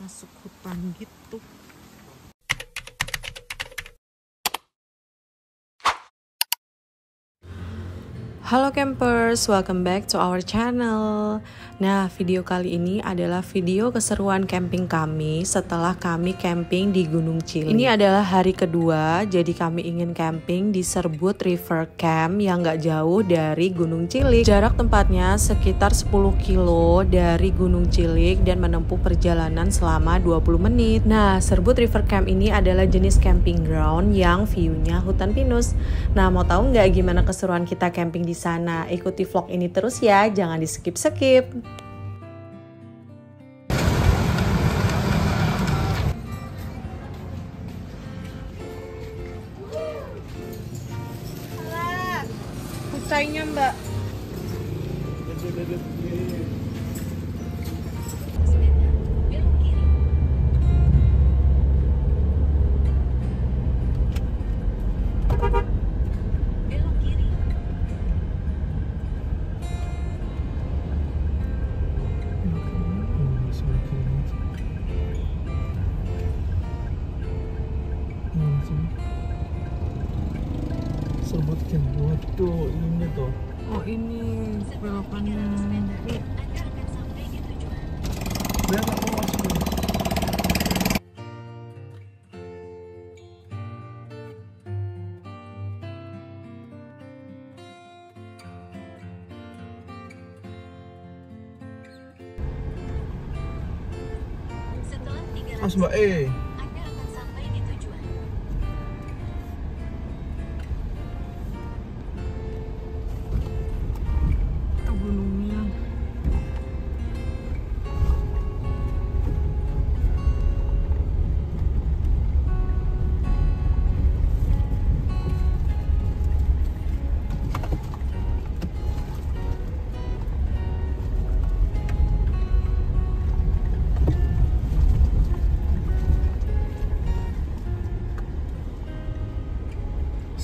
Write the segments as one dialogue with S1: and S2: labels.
S1: masuk hutan gitu. Halo campers, welcome back to our channel. Nah, video kali ini adalah video keseruan camping kami setelah kami camping di Gunung Cilik. Ini adalah hari kedua, jadi kami ingin camping di Serbut River Camp yang gak jauh dari Gunung Cilik. Jarak tempatnya sekitar 10 kilo dari Gunung Cilik dan menempuh perjalanan selama 20 menit. Nah, Serbut River Camp ini adalah jenis camping ground yang view-nya hutan pinus. Nah, mau tahu nggak gimana keseruan kita camping di sana? Ikuti vlog ini terus ya, jangan di skip-skip. Kucainya mbak.
S2: Serbut Camp, waduh ini tuh.
S1: Oh ini belokannya.
S2: Biar aku masuk. Mas Mbak E.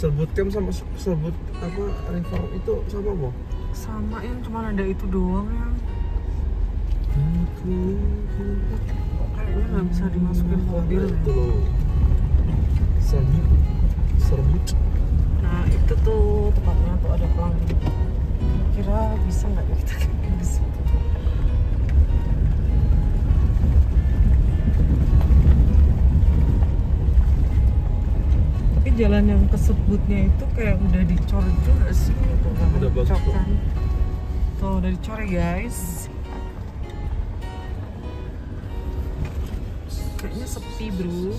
S2: Serbut Camp sama Serbut apa river itu sama apa?
S1: Sama yang cuma ada itu doang ya. Kayaknya nggak bisa dimasukin mobil ya.
S2: Itu loh. Serbut.
S1: Nah itu tuh tempatnya tuh ada pelangi. Kira bisa nggak ya kita camping di situ? Tapi jalan yang ke Serbutnya itu kayak udah dicor juga sih.
S2: Udah bagus kok.
S1: Kan? Tuh udah dicor ya guys. Kayaknya sepi bro.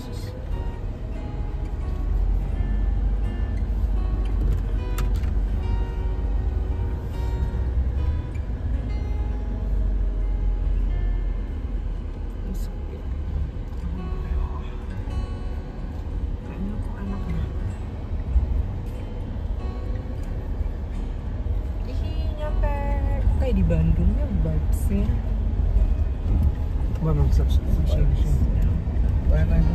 S1: Kayak di Bandungnya vibes-nya.
S2: Memang subscription. Lain-lain.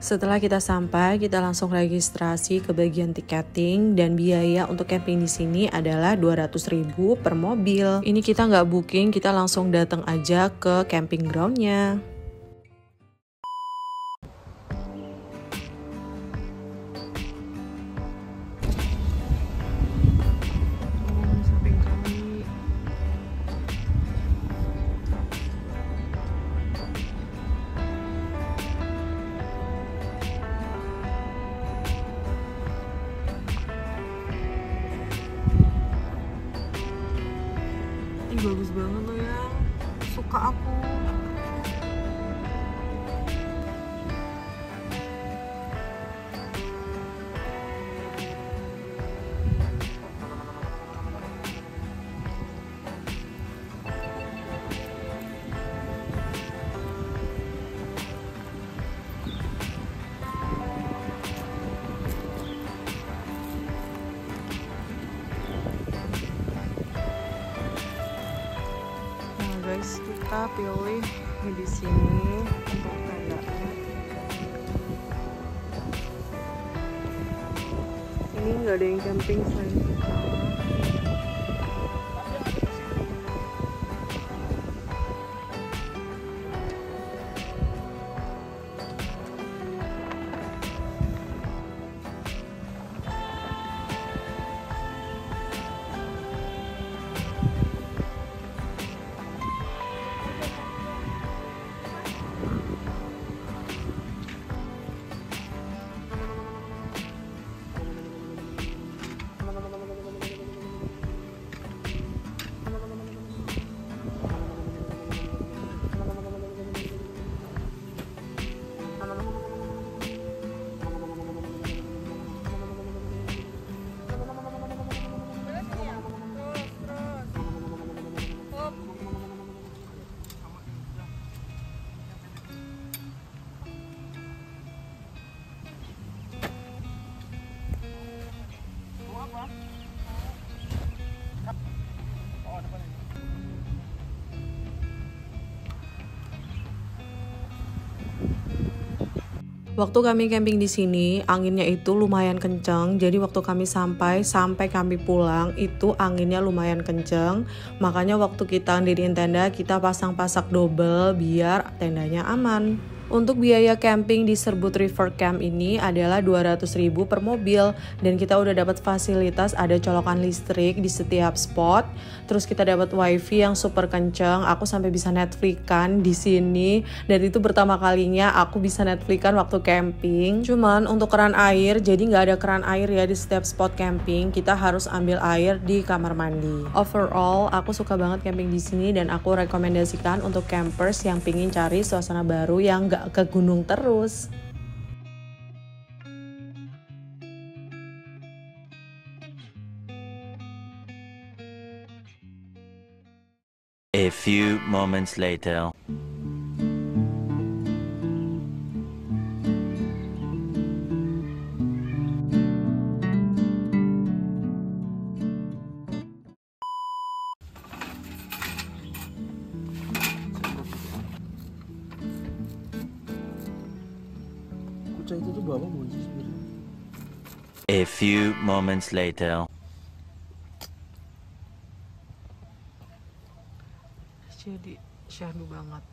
S1: Setelah kita sampai, kita langsung registrasi ke bagian tiketing dan biaya untuk camping di sini adalah 200.000 per mobil. Ini kita nggak booking, kita langsung datang aja ke camping groundnya. Ih bagus banget loh ya, suka aku. Guys, kita pilih di sini untuk tendanya. Ini nggak ada yang camping selain kita. Waktu kami camping di sini, anginnya itu lumayan kenceng. Jadi waktu kami sampai kami pulang, itu anginnya lumayan kenceng. Makanya waktu kita diriin tenda, kita pasang pasak double biar tendanya aman. Untuk biaya camping di Serbut River Camp ini adalah 200.000 per mobil, dan kita udah dapat fasilitas ada colokan listrik di setiap spot. Terus kita dapat wifi yang super kenceng. Aku sampai bisa Netflix-kan di sini, dan itu pertama kalinya aku bisa Netflix-kan waktu camping. Cuman untuk keran air, jadi nggak ada keran air ya di setiap spot camping. Kita harus ambil air di kamar mandi. Overall, aku suka banget camping di sini dan aku rekomendasikan untuk campers yang pingin cari suasana baru yang nggak ke gunung terus.
S3: A few moments later.
S2: Kucai itu tuh bawa bunyi sebenarnya.
S3: A few moments later.
S1: Jadi syahdu banget.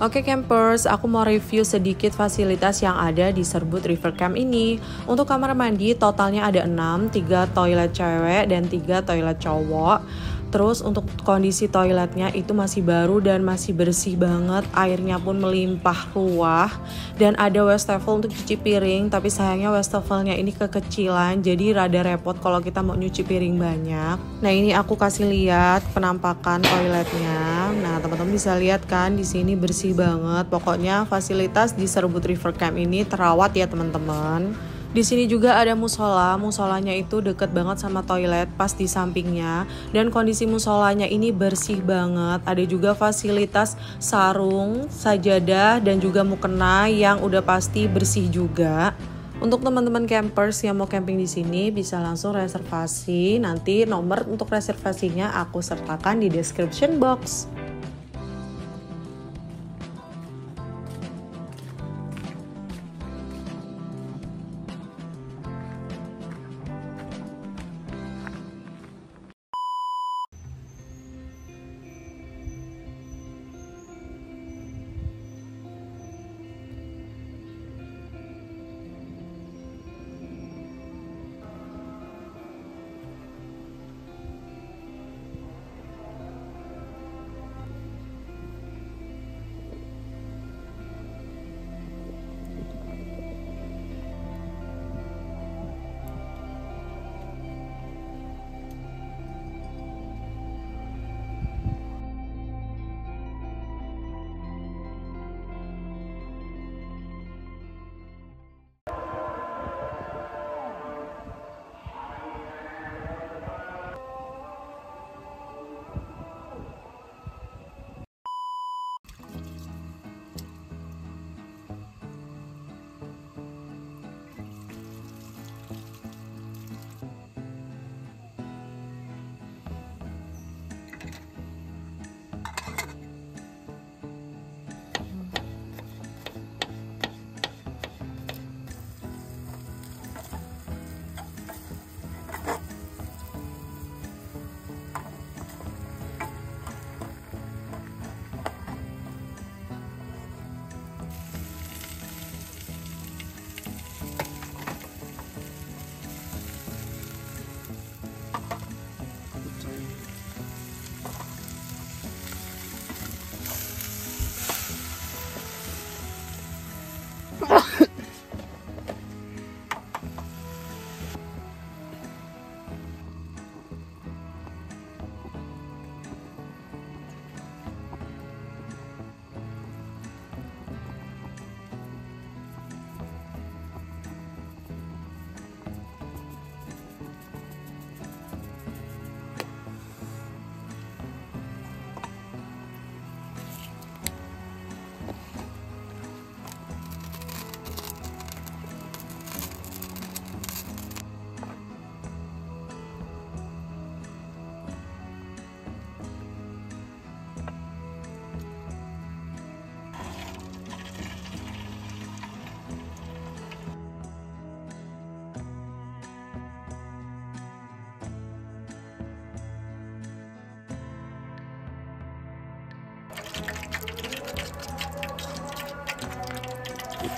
S1: Oke campers, aku mau review sedikit fasilitas yang ada di Serbut River Camp ini. Untuk kamar mandi totalnya ada 6, 3 toilet cewek dan 3 toilet cowok. Terus untuk kondisi toiletnya itu masih baru dan masih bersih banget, airnya pun melimpah ruah. Dan ada wastafel untuk cuci piring, tapi sayangnya wastafelnya ini kekecilan, jadi rada repot kalau kita mau nyuci piring banyak. Nah ini aku kasih lihat penampakan toiletnya. Nah teman-teman bisa lihat kan di sini bersih banget. Pokoknya fasilitas di Serbut River Camp ini terawat ya teman-teman. Di sini juga ada musola, musolanya itu deket banget sama toilet pas di sampingnya, dan kondisi musolanya ini bersih banget. Ada juga fasilitas sarung, sajadah, dan juga mukena yang udah pasti bersih juga. Untuk teman-teman campers yang mau camping di sini bisa langsung reservasi. Nanti nomor untuk reservasinya aku sertakan di description box.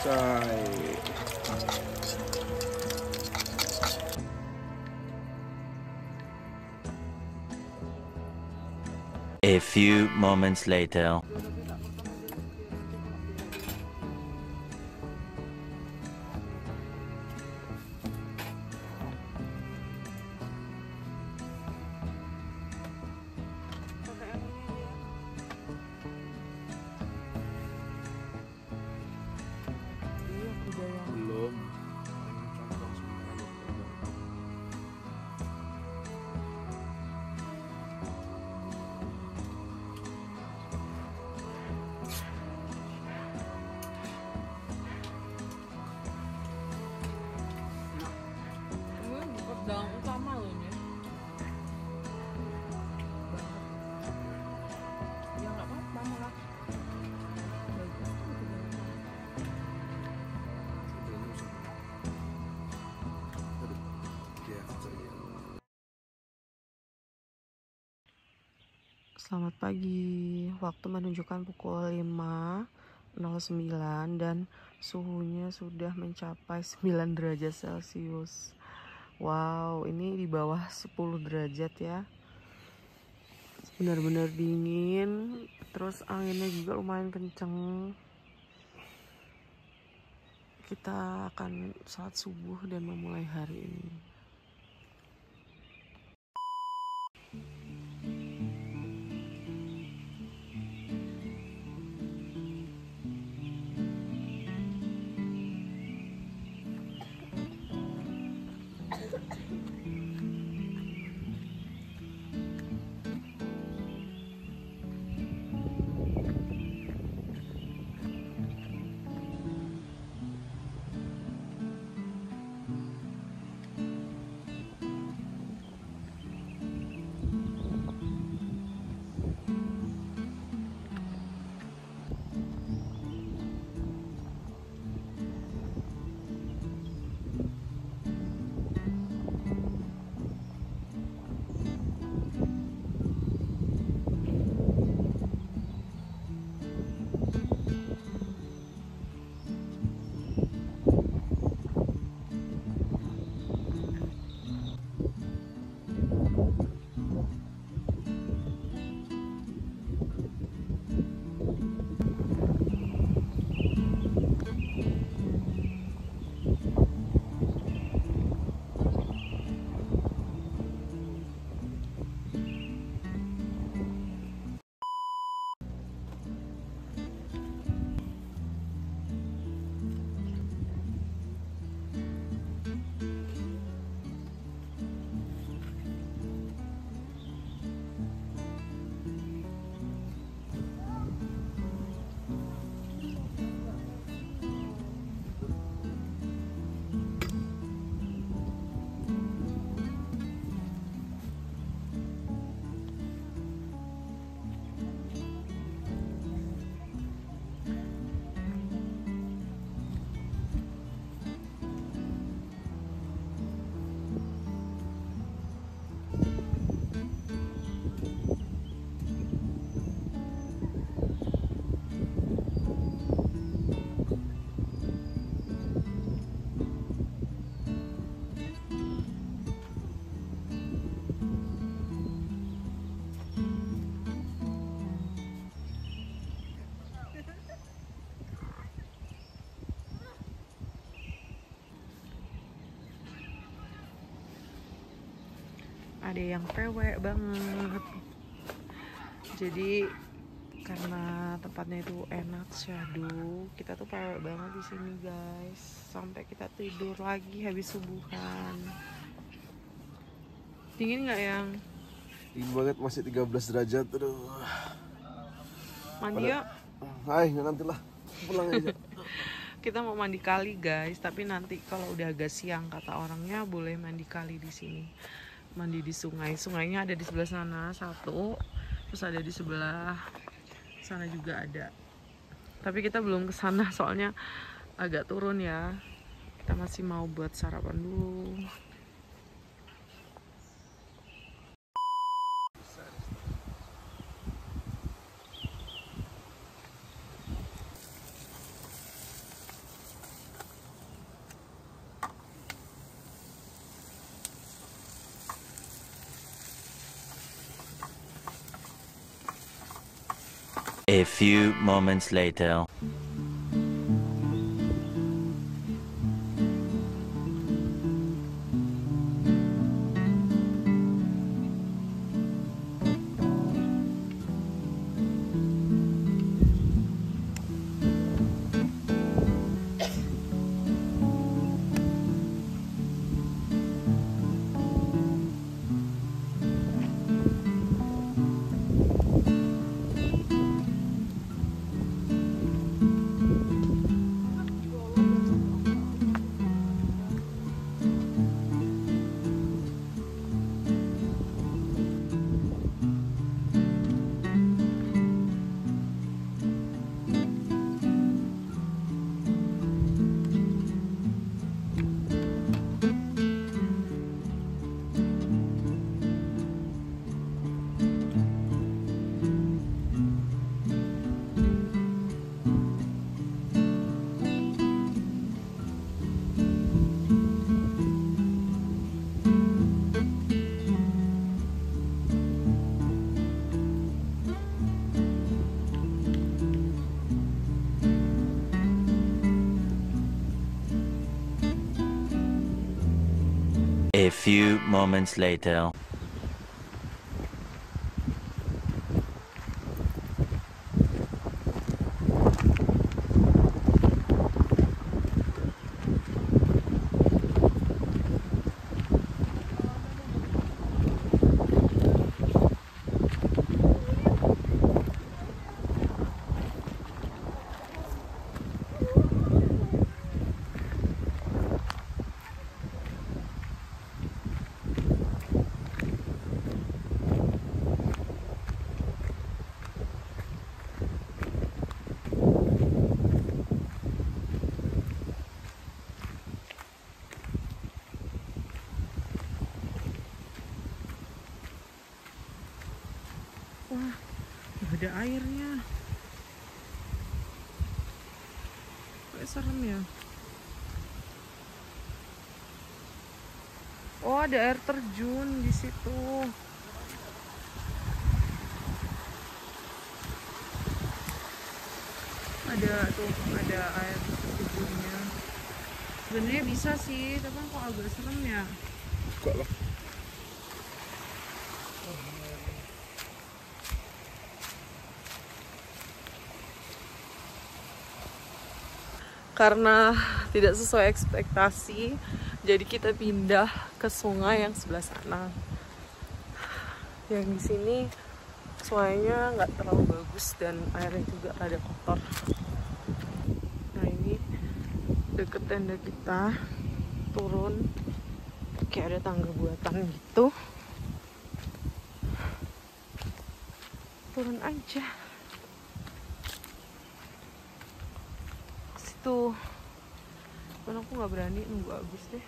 S2: Coy.
S3: A few moments later.
S2: Belum.
S1: Pedang utama loh ini. Ya nggak apa-apa malah. Selamat pagi, waktu menunjukkan pukul 5.09 dan suhunya sudah mencapai 9 derajat Celcius. Wow, ini di bawah 10 derajat ya. Benar-benar dingin, terus anginnya juga lumayan kenceng. Kita akan sholat subuh dan memulai hari ini. Ada yang pewek banget, jadi karena tempatnya itu enak syahdu, kita tuh pewek banget di sini guys, sampai kita tidur lagi habis subuhan. Dingin nggak yang?
S2: Dingin banget, masih 13 derajat. Aduh.
S1: Mandi yuk.
S2: Hai, nantilah pulang aja.
S1: Kita mau mandi kali guys, tapi nanti kalau udah agak siang kata orangnya boleh mandi kali di sini. Mandi di sungai, sungainya ada di sebelah sana satu, terus ada di sebelah sana juga ada. Tapi kita belum ke sana soalnya agak turun ya. Kita masih mau buat sarapan dulu.
S3: A few moments later. A few moments later.
S2: Wah, nggak ada airnya. Kayak serem ya. Oh, ada air terjun di situ. Ada tuh, ada air terjunnya. Sebenarnya bisa sih, tapi kok agak serem ya. Kok lah. Karena tidak sesuai ekspektasi, jadi kita pindah ke sungai yang sebelah sana. Yang di sini sungainya nggak terlalu bagus dan airnya juga rada kotor. Nah, ini deket tenda kita, turun kayak ada tangga buatan gitu. Turun aja. Tuh, kan aku nggak berani nunggu Agus deh.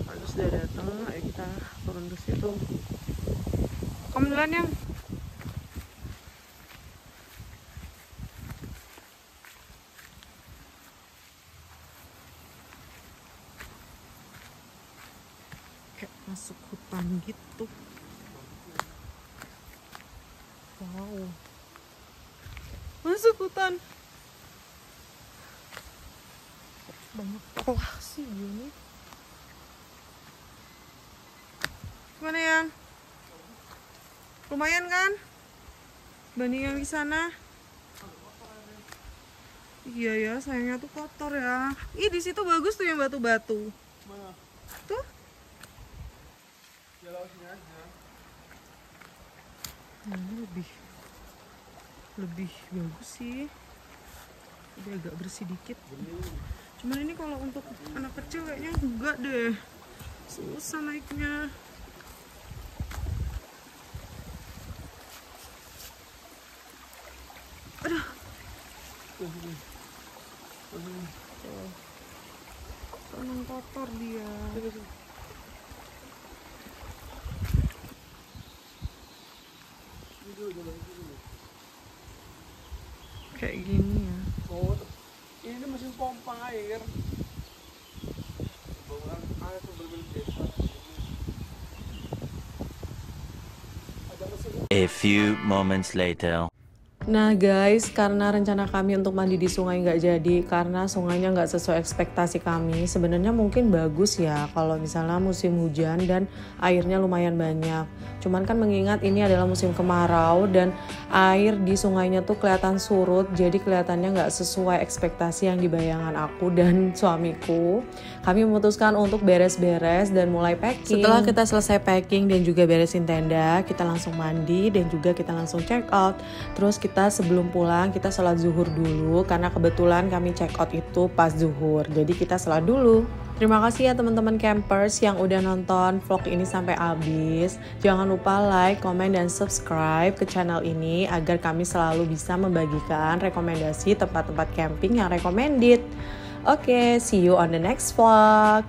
S2: Agus udah datang, ayo kita turun ke situ. Kamu duluan yang. Kayak masuk hutan gitu. Wow, masuk hutan. Banyak pelah sih gini. Gimana yang? Lumayan kan? Banding yang di sana. Iya ya, sayangnya tuh kotor ya. Ih, di situ bagus tuh yang batu-batu. Mana? Tuh. Ya laut sini aja. Ini lebih bagus sih. Udah agak bersih dikit. Cuman ini kalau untuk anak kecil kayaknya enggak deh. Susah naiknya. Aduh. Tanah kotor dia. Kayak gini ya. Oh, ini mesin pompa air. Bauan air berbeda desa.
S3: A few moments later.
S1: Nah guys, karena rencana kami untuk mandi di sungai nggak jadi karena sungainya nggak sesuai ekspektasi kami. Sebenarnya mungkin bagus ya kalau misalnya musim hujan dan airnya lumayan banyak. Cuman kan mengingat ini adalah musim kemarau dan air di sungainya tuh kelihatan surut, jadi kelihatannya nggak sesuai ekspektasi yang dibayangkan aku dan suamiku. Kami memutuskan untuk beres-beres dan mulai packing. Setelah kita selesai packing dan juga beresin tenda, kita langsung mandi dan juga kita langsung check out. Terus kita sebelum pulang kita sholat zuhur dulu karena kebetulan kami check out itu pas zuhur, jadi kita sholat dulu. Terima kasih ya teman-teman campers yang udah nonton vlog ini sampai habis. Jangan lupa like, comment, dan subscribe ke channel ini agar kami selalu bisa membagikan rekomendasi tempat-tempat camping yang recommended. Oke, see you on the next vlog.